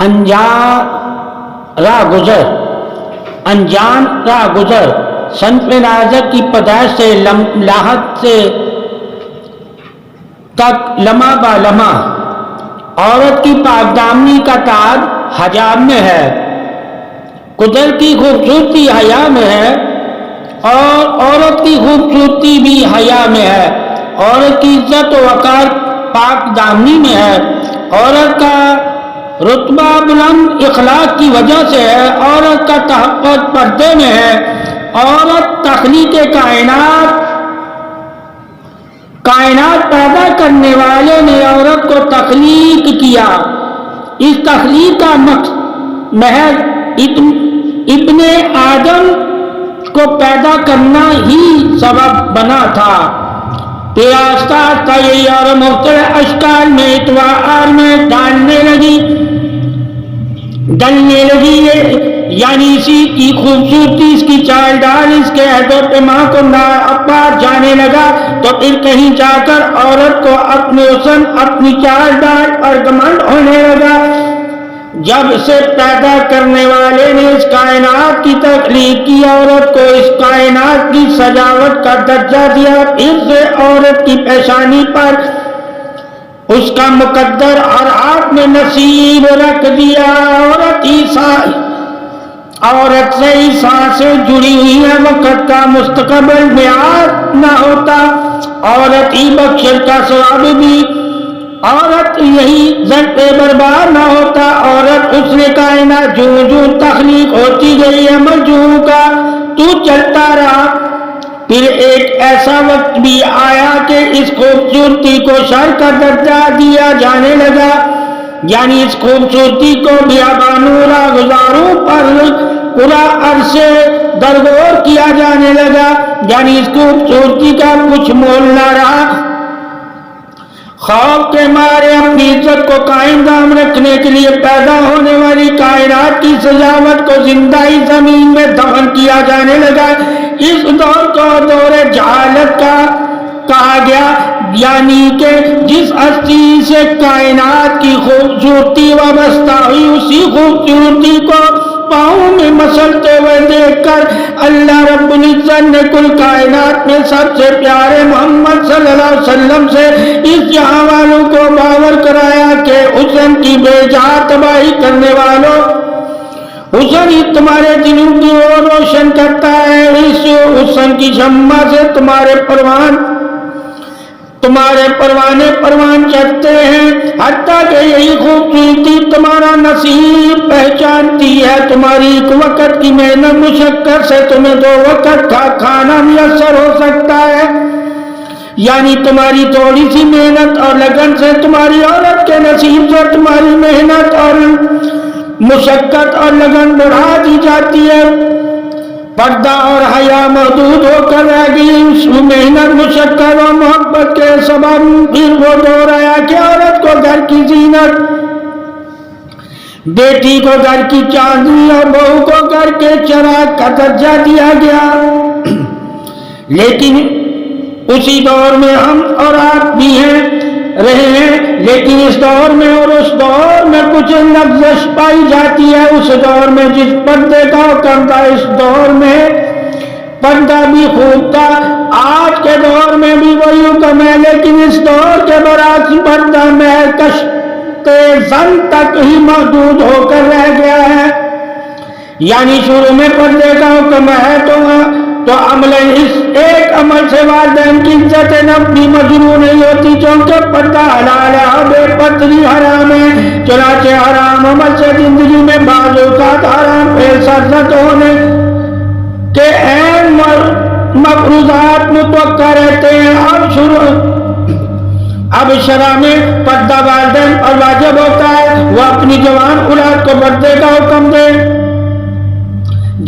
انجان راہ گزر صنف ناظر کی پیدائش سے لاحت سے تک لمحہ با لمحہ عورت کی پاک دامنی کا تاج حجاب میں ہے، قدرت کی خوبصورتی حیا میں ہے اور عورت کی خوبصورتی بھی حیا میں ہے، عورت کی عزت و وقار پاک دامنی میں ہے، عورت کا رتبہ بلند اخلاق کی وجہ سے ہے، عورت کا تحفظ پردے میں ہے، عورت تخلیق کائنات پیدا کرنے والے نے عورت کو تخلیق کیا، اس تخلیق کا محض ابن آدم کو پیدا کرنا ہی سبب بنا تھا، پھر آہستہ آہستہ یہ عورت مختلف اشکال میں اطوار میں ڈلنے لگی، یعنی اسی کی خوبصورتی، اس کی چال ڈال، اس کے عہد و پیمان کو ناپار جانے لگا، تو پھر کہیں جا کر عورت کو اپنے حسن، اپنی چال ڈال اور گھمنڈ ہونے لگا۔ جب سے پیدا کرنے والے نے اس کائنات کی تخلیق کی، عورت کو اس کائنات کی سجاوٹ کا درجہ دیا، پھر سے عورت کی پیشانی پر اس کا مقدر اور ہاتھ میں نصیب رکھ دیا۔ عورت سے ہی سانسیں جڑی ہوئی ہیں، وقت کا مستقبل میعاد نہ ہوتا، عورت ہی بخشش کا ثواب بھی، عورت یہی ضرب برباد نہ ہوتا، عورت اس نے کائنات جوں جوں تخلیق ہوتی گئی ہے مجوں کا تو چلتا رہا، پھر ایک ایسا وقت بھی آیا کہ اس خوبصورتی کو شر کا درجہ دیا جانے لگا، یعنی اس خوبصورتی کو بیابانوں راہگزاروں پر پورا عرصے درگور کیا جانے لگا، یعنی اس خوبصورتی کا کچھ مول نہ رہا۔ خوف کے مارے اپنی عزت کو قائم دام رکھنے کے لیے پیدا ہونے والی کائنات کی سجاوٹ کو زندہ ہی زمین میں دفن کیا جانے لگا۔ اس دور کو دور جہالت کا کہا گیا، یعنی کہ جس ہستی سے کائنات کی خوبصورتی وابستہ ہوئی، اسی خوبصورتی کو پاؤں میں مسلتے ہوئے دیکھ کر اللہ رب العزت نے کل کائنات میں سب سے پیارے محمد صلی اللہ علیہ وسلم سے اس جہاں والوں کو باور کرایا کہ حسن کی بے جا تباہی کرنے والوں، حسن ہی تمہارے دلوں کی اور روشن کرتا ہے، اس حسن کی شمع سے تمہارے پروانے پروان چڑھتے ہیں، حتیٰ کہ یہی خوبصورتی تمہارا نصیب پہچانتی ہے، تمہاری ایک وقت کی محنت مشقت سے تمہیں 2 وقت کا کھانا میسر ہو سکتا ہے، یعنی تمہاری تھوڑی سی محنت اور لگن سے تمہاری عورت کے نصیب سے تمہاری محنت اور مشقت اور لگن بڑھا دی جاتی ہے، پردہ اور حیا محدود ہو کر رہ گئی، اس محنت مشقت اور محبت کے سبب پھر وہ دور آیا کہ عورت کو گھر کی زینت، بیٹی کو گھر کی چاندنی اور بہو کو گھر کے چراغ کا درجہ دیا گیا، لیکن اسی دور میں ہم اور آپ بھی رہے ہیں، لیکن اس دور میں اور اس دور میں کچھ لغزش پائی جاتی ہے، اس دور میں جس پردے کا حکم تھا اس دور میں پردہ بھی خوب تھا، آج کے دور میں بھی وہی حکم ہے، لیکن اس دور کے برعکس پردہ میں کشتے زن تک ہی محدود ہو کر رہ گیا ہے، یعنی شروع میں پردے کا حکم ہے تو عمل اس ایک عمل سے والدین کی عزت نفس بھی مجروح نہیں ہوتی، چونکہ پردہ حلال ہے اور بے پردگی حرام ہے، چنانچہ حرام عمل سے زندگی میں بعض اوقات حرام پھر سرزد ہونے کے عین مفروضات متوقع رہتے ہیں۔ اب شرع میں پردہ والدین پر واجب ہوتا ہے، وہ اپنی جوان اولاد کو پردے کا حکم دے،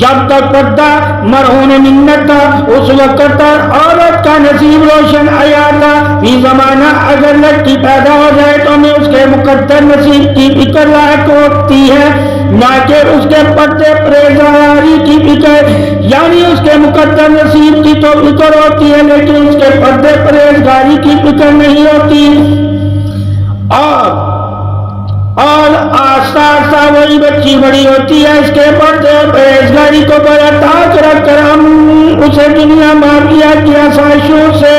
جب تک پردہ مرہون منت تھا اس وقت تک عورت کا نصیب روشن آیا تھا، یہ زمانہ اگر لڑکی پیدا ہو جائے تو ہمیں اس کے مقدر نصیب کی فکر لاحق ہوتی ہے، نہ کہ اس کے پردے پرہیزگاری کی فکر، یعنی اس کے مقدر نصیب کی تو فکر ہوتی ہے لیکن اس کے پردے پرہیزگاری کی فکر نہیں ہوتی۔ اور اور آہستہ آہستہ وہی بچی بڑی ہوتی ہے، اس کے پردے اور پرہیزگاری کو بڑا تاج رکھ کر ہم اسے دنیا مادیہ کی آسائشوں سے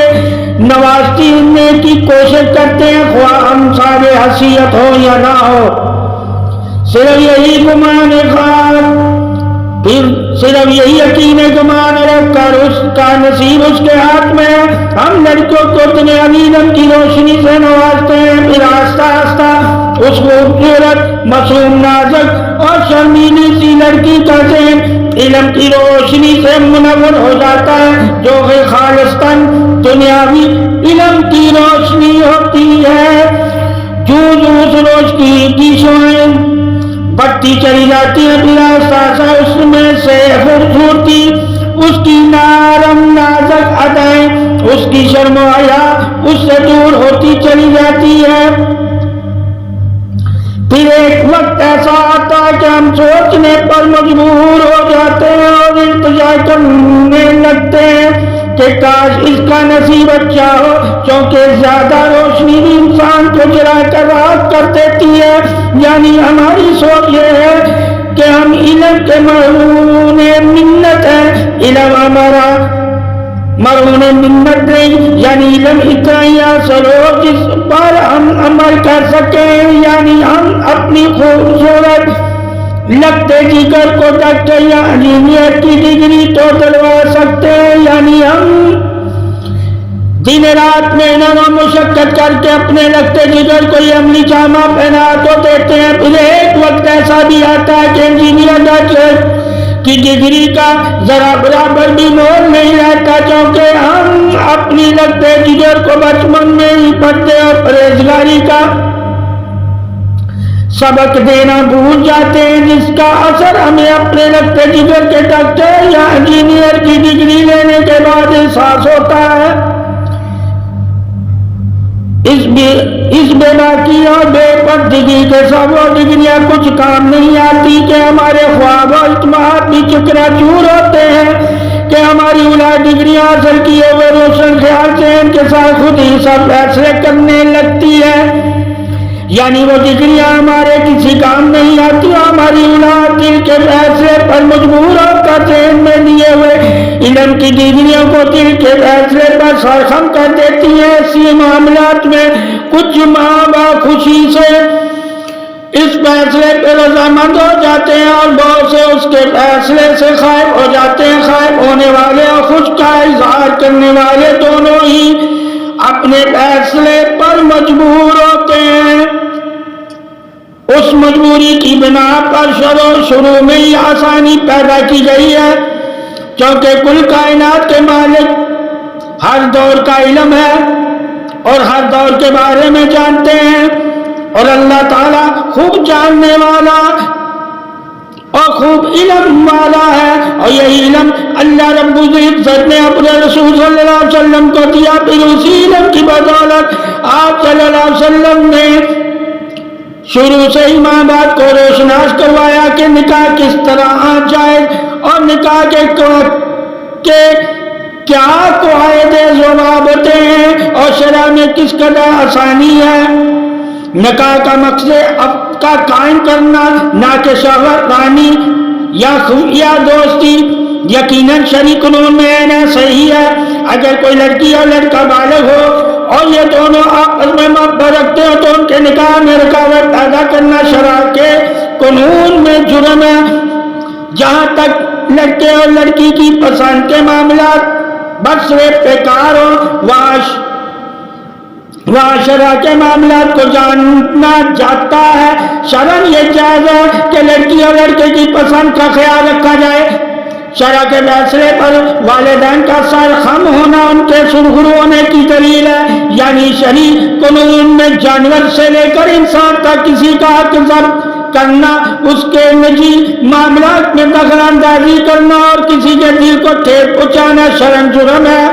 نوازنے کی کوشش کرتے ہیں، خواہ ہم صاحب حیثیت ہو یا نہ ہو۔ صرف یہی گمان خواب، پھر صرف یہی یقین گمان رکھ کر اس کا نصیب اس کے ہاتھ میں ہے، ہم لڑکوں کو اتنے علیم کی روشنی سے نوازتے ہیں، پھر آہستہ آہستہ اس خوبصورت، معصوم، نازک اور شرمیلی سی لڑکی کا ذہن علم کی روشنی سے منور ہو جاتا ہے، جو کہ خالصتاً دنیاوی علم کی روشنی ہوتی ہے۔ جو اس روشنی کی شعاعیں بڑھتی چلی جاتی ہے، پھر آہستہ آہستہ اس میں سے خوبصورتی، اس کی نرم نازک ادائیں، اس کی شرم و حیا اس سے دور ہوتی چلی جاتی ہے۔ پھر ایک وقت ایسا آتا ہے کہ ہم سوچنے پر مجبور ہو جاتے ہیں اور التجا کرنے لگتے ہیں کہ کاش اس کا نصیب اچھا ہو، کیونکہ زیادہ روشنی بھی انسان کو جلا کر راحت کر دیتی ہے۔ یعنی ہماری سوچ یہ ہے کہ ہم علم کے مرہون منت ہیں، علم ہمارا مرہون منت نہیں، یعنی علم اتنا ہی حاصل ہو جس پر ہم عمل کر سکیں، یعنی ہم اپنی خوبصورت لگتے جگر کو ڈاکٹر یا انجینئر کی ڈگری تو دلوا سکتے ہیں، یعنی ہم دن رات محنت و مشقت کر کے اپنے لگتے جگر کو یہ عملی جامہ پہنا تو دیتے ہیں۔ پھر ایک وقت ایسا بھی آتا ہے کہ انجینئر ڈاکٹر کی ڈگری کا ذرا برابر بھی مول نہیں رہتا، کیونکہ ہم اپنی لگتے جگر کو بچپن میں ہی پڑھتے اور پرہیزگاری کا سبق دینا بھول جاتے ہیں، جس کا اثر ہمیں اپنے لگتے جگر کے ڈاکٹر یا انجینئر کی ڈگری لینے کے بعد احساس ہوتا ہے۔ اس بے باکی اور بے پردگی کے سب وہ ڈگریاں کچھ کام نہیں آتی کہ ہمارے خواب و اطماعات بھی چکنا چور ہوتے ہیں کہ ہماری اولاد ڈگریاں حاصل کیے ہوئے روشن خیال سے ان کے ساتھ خود ہی سب فیصلے کرنے لگتی ہے، یعنی وہ ڈگریاں ہمارے کسی کام نہیں آتی، ہماری اولاد دل کے فیصلے پر مجبور ہو کر ذہن میں لیے ہوئے علم کی ڈگریوں کو دل کے فیصلے پر سرخم کر دیتی ہیں۔ ایسی معاملات میں کچھ ماں باپ خوشی سے اس فیصلے پہ رضامند ہو جاتے ہیں اور بہت سے اس کے فیصلے سے خائف ہو جاتے ہیں۔ خائف ہونے والے اور خوش کا اظہار کرنے والے دونوں ہی اپنے فیصلے پر مجبور ہوتے ہیں۔ اس مجبوری کی بنا پر شروع میں ہی آسانی پیدا کی گئی ہے، کیونکہ کل کائنات کے مالک ہر دور کا علم ہے اور ہر دور کے بارے میں جانتے ہیں، اور اللہ تعالیٰ خوب جاننے والا اور خوب علم والا ہے، اور یہی علم اللہ رب العزت نے اپنے رسول صلی اللہ علیہ وسلم کو دیا۔ پھر اسی علم کی بدولت آپ صلی اللہ علیہ وسلم نے شروع سے ہی ماں باپ کو روشناس کروایا کہ نکاح کس طرح جائز اور نکاح کے کیا قواعد ضوابط ہیں اور شرع میں کس قدر آسانی ہے۔ نکاح کا مقصد اب کا قائم کرنا، نہ کہ شوہر رانی یا خفیہ دوستی۔ یقیناً شرعی قانون میں اینا صحیح ہے، اگر کوئی لڑکی اور لڑکا بالغ ہو اور یہ دونوں آپس میں محبت رکھتے ہو تو ان کے نکاح میں رکاوٹ پیدا کرنا شرع کے قانون میں جرم ہے۔ جہاں تک لڑکے اور لڑکی کی پسند کے معاملات برصرف بیکار ہو، وہاں شرع کے معاملات کو جانا جاتا ہے۔ شرعاً یہ جائز ہے کہ لڑکی اور لڑکے کی پسند کا خیال رکھا جائے۔ شرع کے فیصلے پر والدین کا سر خم ہونا ان کے سرخرو ہونے کی دلیل ہے، یعنی شرعی قانون میں جانور سے لے کر انسان تک کسی کا حق ضبط کرنا، اس کے نجی معاملات میں دخل اندازی کرنا اور کسی کے دل کو ٹھیس پہنچانا شرعاً جرم ہے۔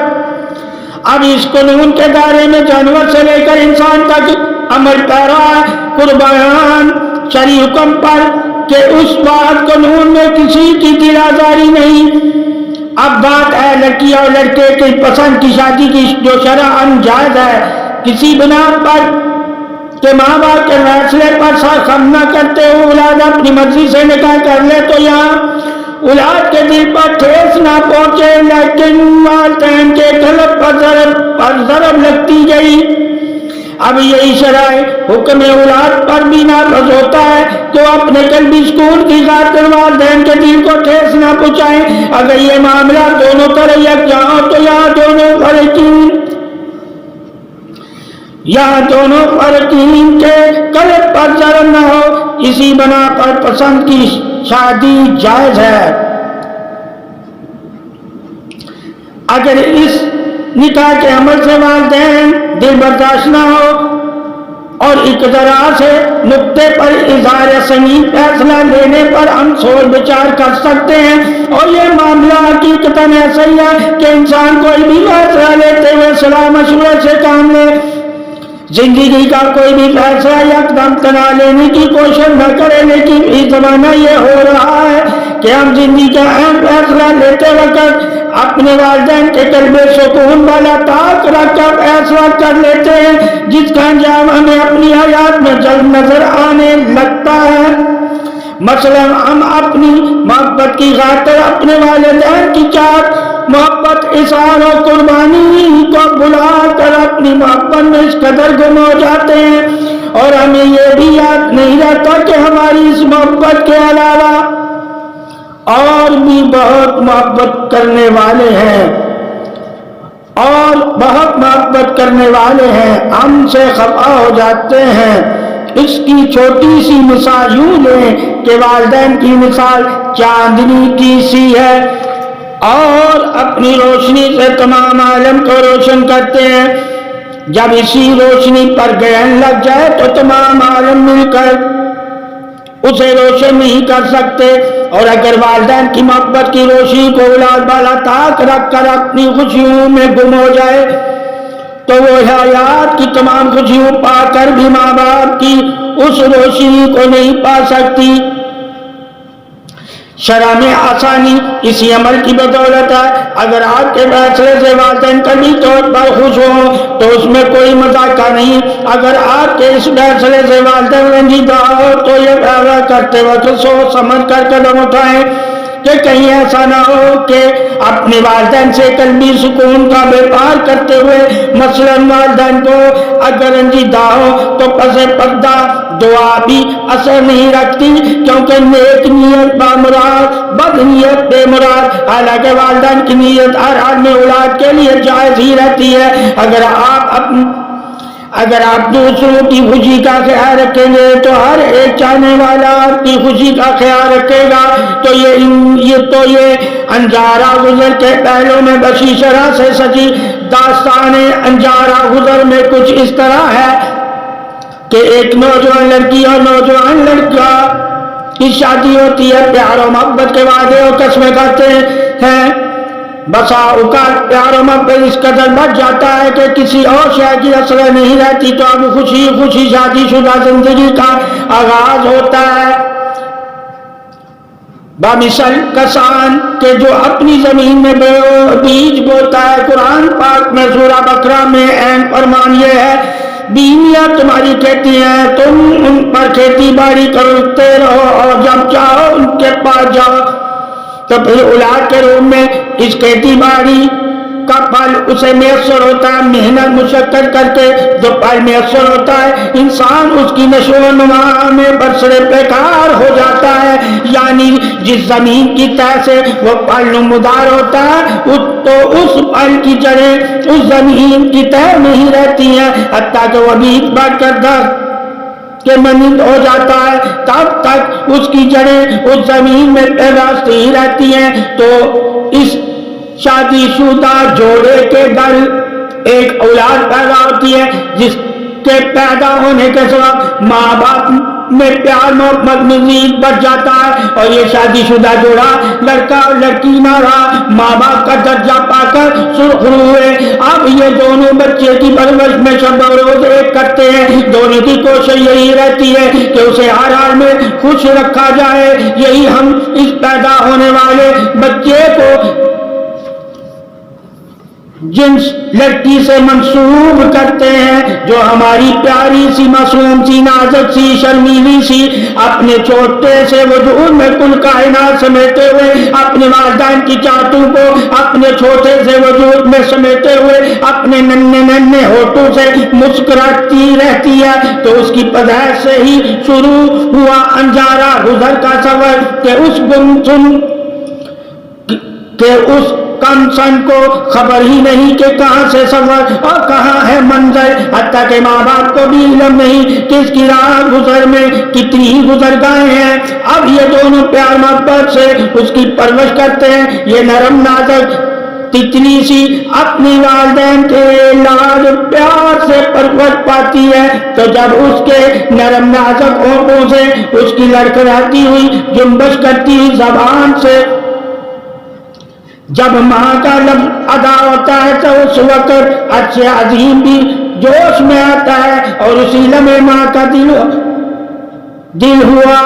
اب اس قانون کے دائرے میں جانور سے لے کر انسان تک عمل پیرا ہے قربان شرعی حکم پر کہ اس بات قانون میں کسی کی دل آزاری نہیں۔ اب بات ہے لڑکی اور لڑکے کی پسند کی شادی کی جو شرعاً جائز ہے، کسی بنا پر کہ ماں باپ کے فیصلے پر خم نہ کرتے ہو اولاد اپنی مرضی سے نکاح کر لے تو یہاں اولاد کے دل پر ٹھیس نہ پہنچے، لیکن والدین کے قلب پر ضرب لگتی گئی۔ اب یہی شرائط حکم اولاد پر بھی نافذ ہوتا ہے، تو اپنے قلبی سکون کی خاطر والدین کے دل کو ٹھیس نہ پہنچائیں۔ اگر یہ معاملہ دونوں طرح یکجا ہو تو یہاں دونوں فرقین کے قلب پر ضرر نہ ہو، اسی بنا پر پسند کی شادی جائز ہے۔ اگر اس نکاح کے عمل سے والدین دل برداشت نہ ہو اور اقتدار سے نقطے پر اظہار سنگین فیصلہ لینے پر ہم سوچ بچار کر سکتے ہیں، اور یہ معاملہ حقیقتاً ایسا ہی ہے کہ انسان کوئی بھی فیصلہ لیتے ہوئے صلاح مشورے سے کام لے، زندگی کا کوئی بھی فیصلہ یکدم تنا لینے کی کوشش نہ کرے۔ لیکن اس زمانہ یہ ہو رہا ہے کہ ہم زندگی کا اہم فیصلہ لیتے وقت اپنے والدین کے قلب سکون والا طاق رکھ کر فیصلہ کر لیتے ہیں، جس کا انجام ہمیں اپنی حیات میں جلد نظر آنے لگتا ہے۔ مثلا ہم اپنی محبت کی خاطر اپنے والدین کی چاہت، محبت، اظہار و قربانی کو بلا کر اپنی محبت میں اس قدر گم ہو جاتے ہیں، اور ہمیں یہ بھی یاد نہیں رہتا کہ ہماری اس محبت کے علاوہ اور بھی بہت محبت کرنے والے ہیں، اور بہت محبت کرنے والے ہیں، ہم سے خفا ہو جاتے ہیں۔ اس کی چھوٹی سی مثال یوں لیں کہ والدین کی مثال چاندنی کی سی ہے، اور اپنی روشنی سے تمام عالم کو روشن کرتے ہیں۔ جب اسی روشنی پر گرہن لگ جائے تو تمام عالم مل کر اسے روشن نہیں کر سکتے، اور اگر والدین کی محبت کی روشنی کو اولاد بالا طاق رکھ کر اپنی خوشیوں میں گم ہو جائے تو وہ حیات کی تمام خوشیوں پا کر بھی ماں باپ کی اس روشنی کو نہیں پا سکتی۔ شرع میں آسانی اسی عمل کی بدولت ہے۔ اگر آپ کے فیصلے سے والدین قلبی طور پر خوش ہوں تو اس میں کوئی مذاق نہیں، اگر آپ کے اس فیصلے سے والدین رنجیدہ ہو تو یہ فیصلہ کرتے وقت سوچ سمجھ کر قدم اٹھائیں کہ کہیں ایسا نہ ہو کہ اپنے والدین سے قلبی سکون کا بیپار کرتے ہوئے، مثلا والدین کو اگر رنجیدہ ہو تو پس پردہ دعا بھی اثر نہیں رکھتی، کیونکہ نیک نیت بامراد، بد نیت بے مراد۔ حالانکہ والدین کی نیت ہر حال میں اولاد کے لیے جائز ہی رہتی ہے۔ اگر آپ دوسروں کی خوشی کا خیال رکھیں گے تو ہر ایک چاہنے والا آپ کی خوشی کا خیال رکھے گا۔ تو یہ انجارہ گزر کے پہلو میں بشی شرح سے سجی داستان انجارہ گزر میں کچھ اس طرح ہے کہ ایک نوجوان لڑکی اور نوجوان لڑکا کی شادی ہوتی ہے، پیار و محبت کے وعدے اور قسمیں کرتے ہیں۔ بسا اوقات پیار و محبت اس قدر بڑھ جاتا ہے کہ کسی اور شے کی اثر نہیں رہتی، تو اب خوشی خوشی شادی شدہ زندگی کا آغاز ہوتا ہے۔ بمثل کسان کے جو اپنی زمین میں بیج بوتا ہے۔ قرآن پاک میں سورہ بقرہ میں عین فرمان یہ ہے، بیویاں تمہاری کھیتی ہیں، تم ان پر کھیتی باڑی کرتے رہو، اور جب چاہو ان کے پاس جاؤ۔ تو پھر اولاد کے روپ میں اس کھیتی باڑی کا پھل اسے میسر ہوتا ہے، محنت مشقت کر کے جو پھل میسر ہوتا ہے، انسان اس کی نشو و نما میں برسر پیکار ہو جاتا ہے۔ یعنی جس زمین کی تہ سے وہ پھل نمودار ہوتا ہے تو اس پھل کی جڑیں اس زمین کی تہ نہیں رہتی ہیں، حتیٰ کہ وہ بیج بڑھ کر درخت کہ مانند ہو جاتا ہے، تب تک اس کی جڑیں اس زمین میں پیوست ہی رہتی ہیں۔ تو اس شادی شدہ جوڑے کے گھر ایک اولاد پیدا ہوتی ہے، جس کے پیدا ہونے کے سبب ماں باپ میں پیار محبت مزید بڑھ جاتا ہے، اور یہ شادی شدہ جوڑا لڑکا اور لڑکی نہ رہا، ماں باپ کا درجہ پا کر سرخرو ہوئے۔ اب یہ دونوں بچے کی پرورش میں شب و روز ایک کرتے ہیں، دونوں کی کوشش یہی رہتی ہے کہ اسے ہر حال میں خوش رکھا جائے۔ یہی ہم اس پیدا ہونے والے بچے کو جن لڑکی سے منسوب کرتے ہیں جو ہماری پیاری سی معصوم سی نازک سی شرمیلی سی اپنے چھوٹے سے وجود میں کل کائنات سمیٹے ہوئے اپنے والدین کی چاٹوں کو اپنے چھوٹے سے وجود میں سمیٹے ہوئے اپنے ننھے ننھے ہونٹوں سے مسکراتی رہتی ہے تو اس کی پیدائش سے ہی شروع ہوا انجارہ گزر کا سفر کہ اس گمسم کہ اس کم سن کو خبر ہی نہیں کہ کہاں سے سفر اور کہاں ہے منظر، حتیٰ کہ ماں باپ کو بھی علم نہیں کہ اس کی راہ گزر میں کتنی ہی گزر گئے ہیں۔ اب یہ دونوں پیار محبت سے اس کی پرورش کرتے ہیں۔ یہ نرم نازک تتلی سی اپنی والدین کے لاڈ پیار سے پرورش پاتی ہے تو جب اس کے نرم نازک ہونٹوں سے اس کی لڑکھڑاتی ہوئی جنبش کرتی ہوئی زبان سے جب ماں کا لفظ ادا ہوتا ہے تو اس وقت اچھے عظیم بھی جوش میں آتا ہے اور اسی لمحے ماں کا دل ہوا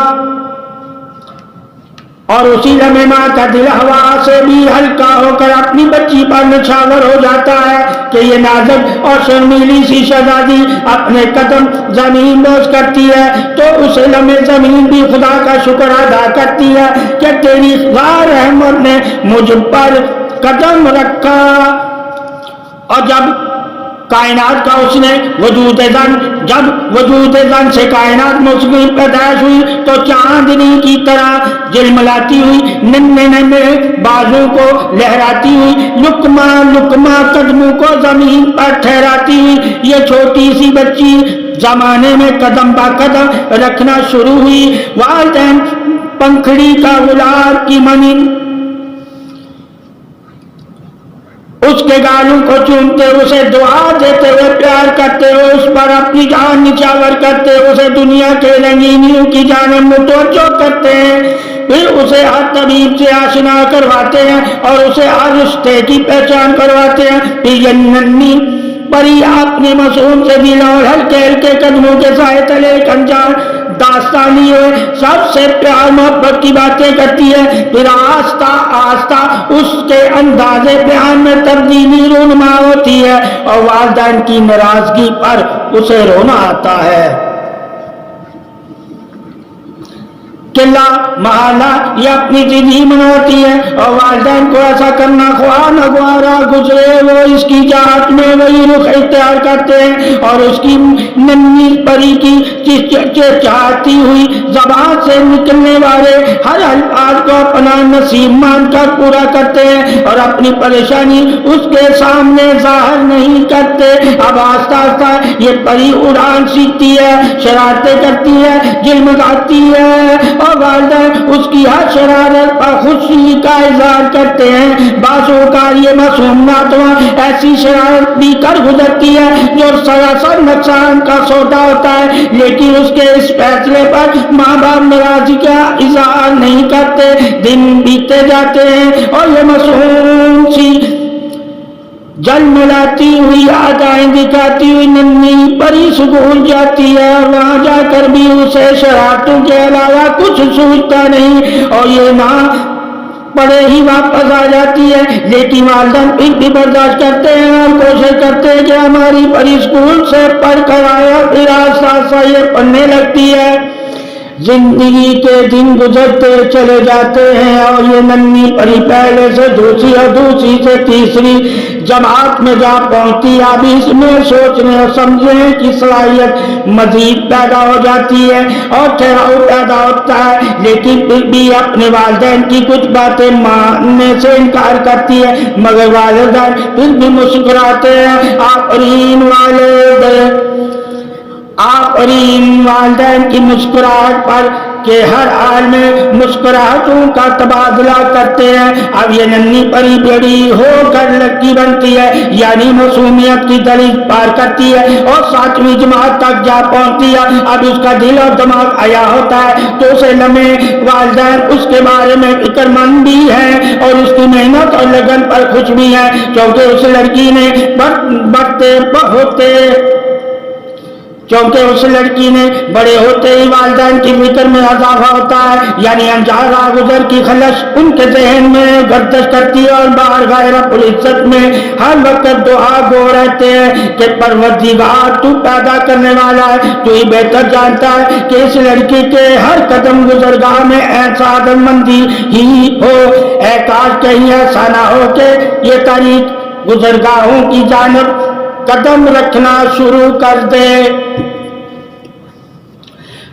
اور اسی لمحے ماں کا دل ہوا سے بھی ہلکا ہو کر اپنی بچی پر نچھاور ہو جاتا ہے کہ یہ نازک اور شرمیلی سی شہزادی اپنے قدم زمین بوس کرتی ہے تو اس لمحے زمین بھی خدا کا شکر ادا کرتی ہے کہ تیری غار رحمت نے مجھ پر قدم رکھا۔ اور جب کائنات کا اس نے جب وجود زن سے کائنات میں اس کی پیدائش ہوئی تو چاندنی کی طرح جلملاتی ہوئی ننھے ننھے بازو کو لہراتی ہوئی لقمہ لقمہ قدموں کو زمین پر ٹھہراتی ہوئی یہ چھوٹی سی بچی زمانے میں قدم با قدم رکھنا شروع ہوئی۔ والدین پنکھڑی کا غلار کی منی اس کے گالوں کو چومتے اسے دعا دیتے ہوئے پیار کرتے ہوئے اس پر اپنی جان نچھاور کرتے اسے دنیا کے رنگینیوں کی جانب متوجہ کرتے ہیں، پھر اسے ہر طبیب سے آشنا کرواتے ہیں اور اسے ہر رشتے کی پہچان کرواتے ہیں۔ پھر یہ ننھی پری اپنے معصوم سے دل اور ہلکے ہلکے قدموں کے سائے تلے ایک انجان داستانی ہوئے سب سے پیار محبت کی باتیں کرتی ہے، پھر آہستہ آہستہ اس کے انداز بیان میں تبدیلی رونما ہوتی ہے اور والدین کی ناراضگی پر اسے رونا آتا ہے کہ لا محالہ یہ اپنی ضد مناتی ہے اور والدین کو ایسا کرنا خواہ نہ گوارا گزرے وہ اس کی چاہت میں وہی رخ اختیار کرتے ہیں اور اس کی ننھی پری کی چاہتی ہوئی زبان سے نکلنے والے ہر الفاظ کو اپنا نصیب مان کر پورا کرتے ہیں اور اپنی پریشانی اس کے سامنے ظاہر نہیں کرتے۔ اب آہستہ آہستہ یہ پری اڑان سیکھتی ہے، شرارتیں کرتی ہے، جلملاتی ہے اور والدین اس کی ہر شرارت پر خوشی کا اظہار کرتے ہیں۔ بعض اوقات یہ معصوم ناتواں ایسی شرارت بھی کر گزرتی ہے جو سراسر نقصان کا سودا ہوتا ہے، لیکن اس کے اس فیصلے پر ماں باپ ناراضگی کا اظہار نہیں کرتے۔ دن بیتے جاتے ہیں اور یہ معصوم سی جلملاتی ہوئی عادائیں دکھاتی ہوئی ننھی پری سکول جاتی ہے اور وہاں جا کر بھی اسے شرارتوں کے علاوہ کچھ سوچتا نہیں اور یہ نہ پڑے ہی واپس آ جاتی ہے، لیکن والدین پھر بھی برداشت کرتے ہیں اور کوشش کرتے ہیں کہ ہماری پری اسکول سے پڑھ کر آئے اور پھر آہستہ آہستہ یہ پڑھنے لگتی ہے۔ زندگی کے دن گزرتے چلے جاتے ہیں اور یہ ننھی پری پہلے سے دوسری اور دوسری سے تیسری جماعت میں جا پہنچتی، اب اس میں سوچنے اور سمجھنے کی صلاحیت مزید پیدا ہو جاتی ہے اور ٹھہراؤ پیدا ہوتا ہے، لیکن پھر بھی اپنے والدین کی کچھ باتیں ماننے سے انکار کرتی ہے، مگر والدین پھر بھی مسکراتے ہیں۔ آفرین والدین کی مسکراہٹ پر کہ ہر حال میں مسکراہٹوں کا تبادلہ کرتے ہیں۔ اب یہ ننھی پری بڑی ہو کر لڑکی بنتی ہے، یعنی معصومیت کی دہلیز پار کرتی ہے اور 7ویں جماعت تک جا پہنچتی ہے۔ اب اس کا دل اور دماغ آیا ہوتا ہے تو اسے لمحے والدین اس کے بارے میں فکر مند بھی ہیں اور اس کی محنت اور لگن پر خوش بھی ہیں، کیونکہ اس لڑکی نے بڑھتے کیونکہ اس لڑکی نے بڑے ہوتے ہی والدین کی فکر میں اضافہ ہوتا ہے، یعنی انجار راگزر کی خلش ان کے ذہن میں گردش کرتی ہے اور بارگاہ رب العزت میں ہر وقت دعا گو رہتے ہیں کہ پروردگار تو پیدا کرنے والا ہے، تو ہی بہتر جانتا ہے کہ اس لڑکی کے ہر قدم گزرگاہ میں ایسا عدل مندی ہی ہو، اے کاش کہیں ایسا نہ ہو کہ یہ طریق گزرگاہوں کی جانب قدم رکھنا شروع کر دے،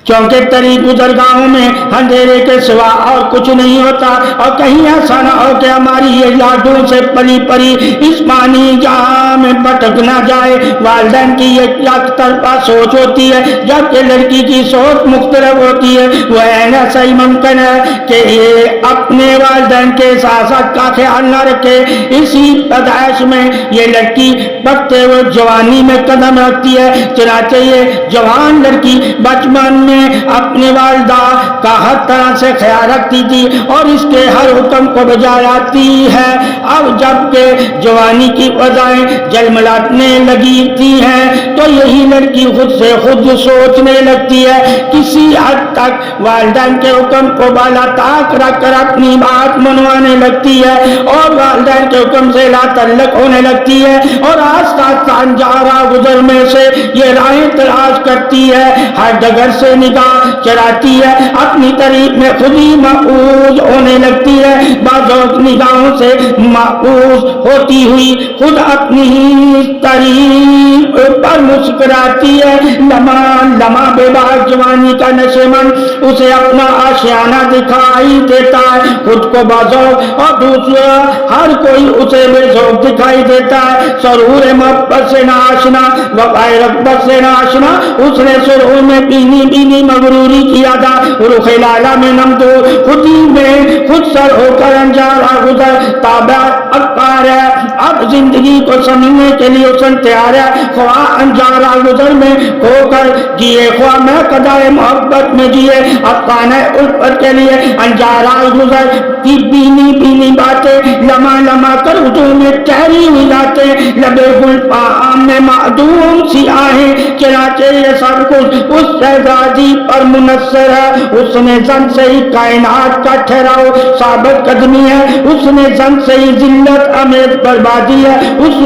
کیونکہ طریق گزرگاہوں میں اندھیرے کے سوا اور کچھ نہیں ہوتا، اور کہیں ایسا نہ ہو کہ ہماری یہ لاڈوں سے پلی پری اس پانی جہاں میں بھٹک نہ جائے۔ والدین کی یہ یک طرفہ سوچ ہوتی ہے، جبکہ لڑکی کی سوچ مختلف ہوتی ہے۔ وہ ایسا ہی ممکن ہے کہ یہ اپنے والدین کے احساسات کا خیال نہ رکھے۔ اسی پیدائش میں یہ لڑکی بڑھتے ہوئے جوانی میں قدم رکھتی ہے، چنانچہ یہ جوان لڑکی بچپن میں اپنے والدہ کا ہر طرح سے خیال رکھتی تھی اور اس کے ہر حکم کو بجا لاتی ہے۔ اب جب کہ جوانی کی وضعیں جلملانے لگتی ہیں تو یہی لڑکی خود سے خود سوچنے لگتی ہے، کسی حد تک والدین کے حکم کو بالا طاق رکھ کر اپنی بات منوانے لگتی ہے اور والدین کے حکم سے لا تعلق ہونے لگتی ہے، اور آہستہ آہستہ انجارہ گزر میں سے یہ راہیں تلاش کرتی ہے، ہر ڈگر سے نگاہ چراتی ہے، اپنی طریق میں خود ہی مأخوذ ہونے لگتی ہے، بعض وقت نگاہوں سے مأخوذ ہوتی ہوئی خود اپنی ہی طریق پر مسکراتی ہے۔ لمحہ لمحہ بے باک جوانی کا نشیمن اسے اپنا آشیانہ دکھائی دیتا ہے، خود کو بازوق اور دوسرا ہر کوئی اسے بے ذوق دکھائی دیتا ہے۔ سرور محبت سے ناشنا، وفائے رغبت سے ناشنا، اس نے سرور میں بینی بینی مغروری کی ادا، رخ لالا میں نمدو خود ہی میں خود سر ہو کر انجارہ گزر تابع افکار ہے۔ اب زندگی کو سمجھنے کے لیے اسن تیار ہے، خواہ انجارہ گزر میں ہو کر جیے، خواہ میں قضائے محبت میں جیے، افغان الفت کے لیے انجارہ گزر کی بینی بینی باتیں لمحہ لمحہ کر اردو میں ٹھہری ہوئی باتیں، لبے گل پام میں معدوم سی آہیں، چنانچہ یہ سب کچھ اس شہزادی پر منحصر ہے۔ اس نے زن سے ہی کائنات کا ٹھہراؤ ثابت قدمی ہے، اس نے زن سے ہی ذلت امیز بربادی ہے، اس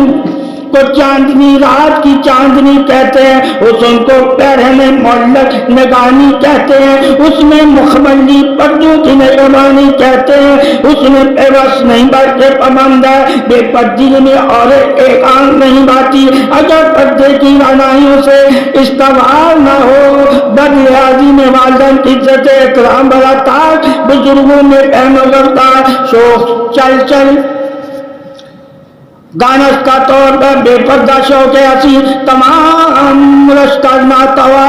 کو چاندنی رات کی چاندنی کہتے ہیں، اس ان کو پیرہن معلق نگانی کہتے ہیں، اس میں مخملی پردوں کی نگرانی کہتے ہیں، اس میں پیوس نہیں بلکہ پابند ہے، بے پردی میں اور ایک آنکھ نہیں باتی، اگر پردے کی رعنائیوں سے استوار نہ ہو، بدلحاظی میں والدین کی عزت احترام بڑا تاج، بزرگوں میں اہم گفتار شوق چل چل گانس کا طور پر بے پردہ شوق ہنسی، تمام رشتہ ناتوا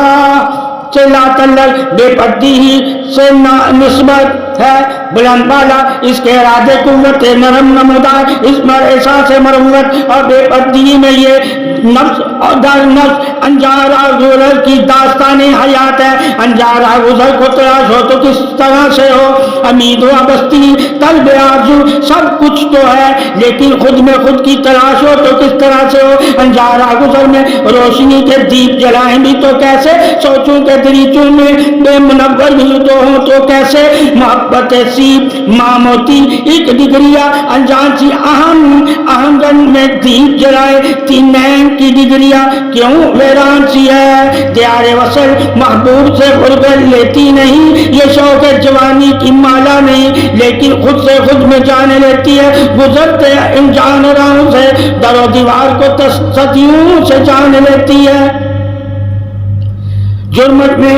سے لا تعلق، بے پردی ہی سے نسبت ہے، بلند بالا اس کے ارادے قوت نرم نمودار، اس میں احساس مروت اور بے پردگی میں یہ نفس اور در نفس انجارہ گزر کی داستان حیات ہے۔ انجارہ گزر کو تلاش ہو تو کس طرح سے ہو، امید و بستی طلب آرزو سب کچھ تو ہے، لیکن خود میں خود کی تلاش ہو تو کس طرح سے ہو۔ انجارہ گزر میں روشنی کے دیپ جلائیں بھی تو کیسے، سوچوں کے دریچوں میں بے منور بھی تو ہوں تو کیسے، محبت سیب ماں موتی ایک ڈگریا انجان سی اہم گن میں دیپ جلائے، تین نین کی ڈگریا کیوں ویران سی ہے، دیار وصل محبوب سے غربت لیتی نہیں، یہ شوق جوانی کی مالا نہیں، لیکن خود سے خود میں جانے لیتی ہے، گزرتے ان جانوراں سے در و دیوار کو صدیوں سے جان لیتی ہے۔ جرمت میں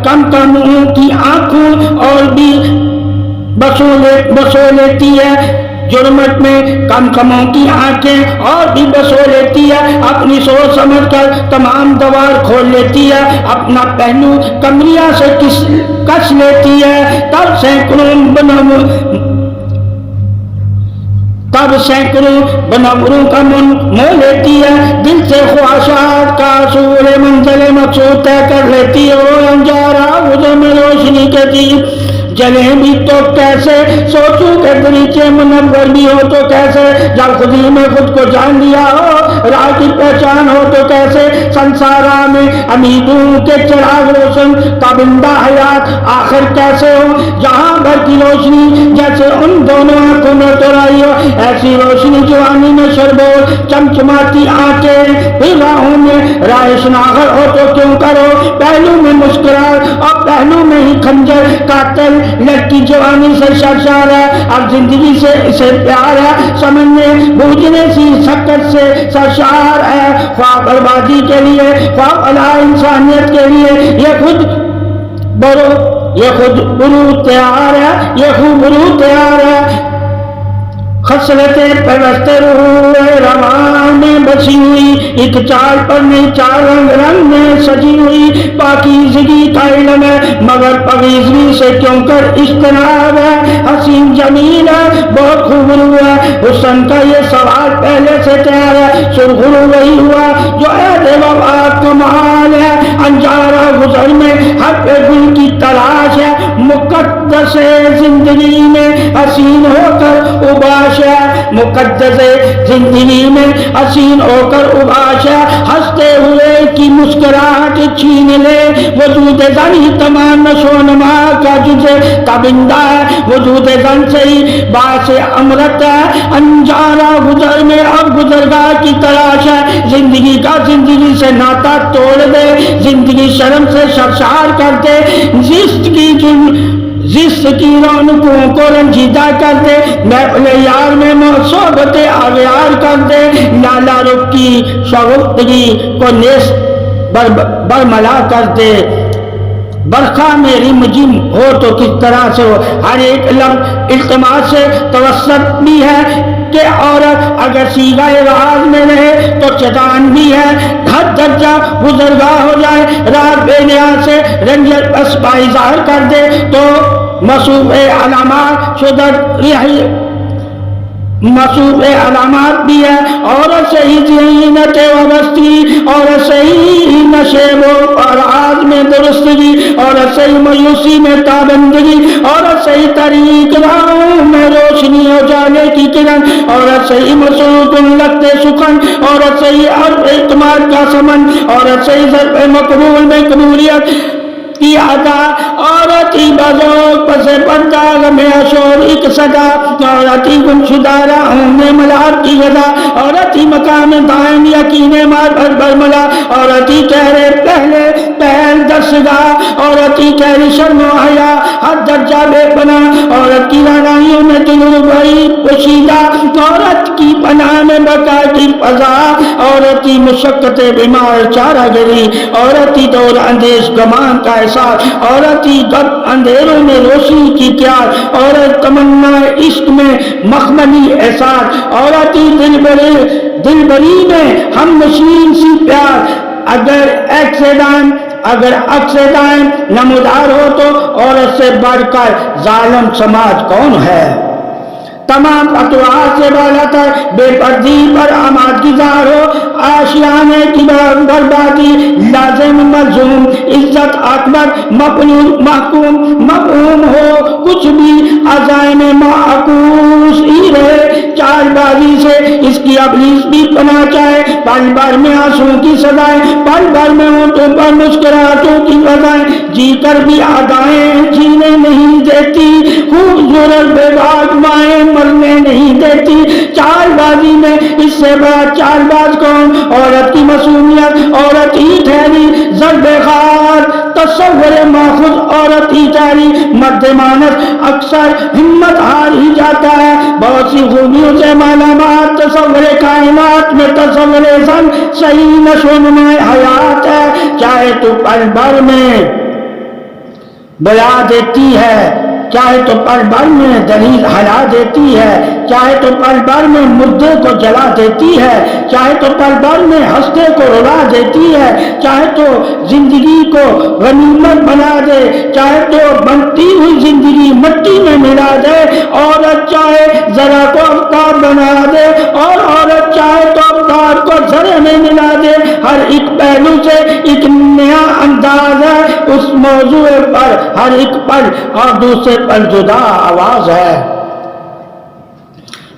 کم کموں کی آنکھوں اور بھی بسو لیتی ہے، جرمت میں کم کموں کی آنکھیں اور بھی بسو لیتی ہے، اپنی سوچ سمجھ کر تمام دوار کھول لیتی ہے، اپنا پہلو کمریا سے کس لیتی ہے، تب سینکڑوں بنوروں کا من مو لیتی ہے، دل سے خواہشات کا سور منزل مقصود طے کر لیتی ہے، اور انجارہ گزر میں روشنی کے دیپ جلیں بھی تو کیسے، سوچوں کہ دریچے منور بھی ہو تو کیسے، جب خود ہی میں خود کو جان لیا ہو، راہ کی پہچان ہو تو کیسے، سنسارا میں امیدوں کے چراغ روشن، تابندہ حیات آخر کیسے ہو، جہاں بھر کی روشنی جیسے ان دونوں آنکھوں میں تو رہی ہو، ایسی روشنی جوانی میں شربور چمچماتی آنکھیں، پھر راہوں میں رائش ناغر ہو تو کیوں کرو، پہلو میں مسکراہٹ اور پہلو میں ہی خنجر، قاتل لڑکی جوانی سے سرشار ہے، اب زندگی سے اسے پیار ہے، سمجھنے بوجھنے سی سکت سے سرشار ہے، خواہ بربادی کے لیے خواہ بھلا انسانیت کے لیے، یہ خود برو تیار ہے، یہ خوب برو تیار ہے، خصلتیں پیوستہ روح رواں میں بسی ہوئی، ایک چال پر نہیں چار رنگ رنگ میں سجی ہوئی، پاکیزگی کا علم ہے مگر پاکیزگی سے کیوں کر اجتناب ہے، حسین جمیل ہے بہت خوبرو ہے، حسن کا یہ سوال پہلے سے تیار ہے، سرخرو وہی ہوا جو عہد وفا کمال ہے، انجارہ گزر میں ہر پہ گل کی تلاش ہے، مقدس زندگی میں حسین ہو کر اباش ہے، مقدس زندگی میں حسین ہو کر اباش ہے، ہنستے ہوئے کی مسکراہٹ چھین لے، وجود زن ہی تمام نشو و نما کا جزے تابندہ ہے، وجود زن سے ہی باعث امرت ہے، انجارہ گزر میں اب گزرگاہ کی تلاش ہے، زندگی کا زندگی سے ناتا توڑ دے، زندگی شرم سے سرشار کر دے، زشت کی رونقوں کو رنجیدہ کر دے، محفل یار میں صحبت اغیار کر دے، لالا رخ کی شگفتگی کو نیست برملا کر دے، برکھا میں رمجم ہو تو کس طرح سے ہو، ہر ایک لفظ التماس سے توسط بھی ہے کہ عورت اگر سیغہ راز میں رہے تو چٹان بھی ہے، ہر درجہ گزرگاہ ہو جائے، رات بے نیاز سے رنجت اسبا اظہار کر دے تو مصوب علامات شدت رہی، مصوب علامات بھی ہے، عورت سے ہی زینت وابستی، عورت سے ہی نشیب و فراز میں درستگی، عورت سے ہی مایوسی میں تابندگی، عورت سے ہی طریق راہوں میں روشنی ہو جانے کی کرن، عورت سے ہی مسعود لگتے سخن، عورت سے ہی عرب اعتماد کا سمن، عورت سے ہی ضرب مقبول میں قبولیت کی ادا، عورت ہی بذوق پس پردہ غم اشور ایک صدا، عورت ہی گمشدہ راہوں میں ملاب کی غذا، عورت ہی مقام دائم یقین مار بھر برملا، عورت ہی چہرے پہلے پہل دستگاہ، عورت ہی کہری شرم و حیا ہر درجہ بے پناہ، عورت کی رانائیوں میں دل ربائی پوشیدہ، عورت کی پناہ میں بقا کی فضا، عورت ہی مشقت بیمار چارہ گری، عورت ہی دور اندیش گمان کا احساس، عورت ہی غم اندھیروں میں روشنی کی پیار، عورت تمنا عشق میں مخملی احساس، عورت ہی دل بری میں ہم نشین سی پیار، اگر عکس دائم نمودار ہو تو عورت سے بڑھ کر ظالم سماج کون ہے، تمام فتوحات سے بالا تر بے پردی پر آمادگی ظاہر ہو، آشیانے کی بربادی لازم ملزوم، عزت اکبر مقلوب محکوم مفہوم ہو، کچھ بھی عزائم معکوس ہی رہے، چال بازی سے اس کی ابلیس بھی پناہ چاہے، پل بھر میں آنسوں کی سزائیں، پل بھر میں ہونٹوں پر مسکراہٹوں کی فضائیں، جی کر بھی ادائیں جینے نہیں دیتی، خوبصورت بے باک مائیں مرنے نہیں دیتی، چال بازی میں اس سے بڑا چال باز کون، عورت کی معصومیت عورت ہی ٹھہری، ضرب خار تصور ماخذ عورت ہی ٹھہری، مرد مانس اکثر ہمت ہار ہی جاتا ہے، بہت سی خوبیوں سے مالا مال تصور کائنات میں تصور زن صحیح نشو و نما حیات ہے، چاہے تو پل بھر میں بلا دیتی ہے، چاہے تو پل بھر میں دلیل ہلا دیتی ہے، چاہے تو پل بھر میں مردے کو جلا دیتی ہے، چاہے تو پل بھر میں ہنستے کو رلا دیتی ہے، چاہے تو زندگی کو غنیمت بنا دے، چاہے تو بنتی ہوئی زندگی مٹی میں ملا دے، عورت چاہے ذرا کو افطار بنا دے اور عورت چاہے تو افطار کو ذرے میں ملا دے، ہر ایک پہلو سے ایک نیا انداز ہے اس موضوع پر ہر ایک پل اور دوسرے پل جدا آواز ہے.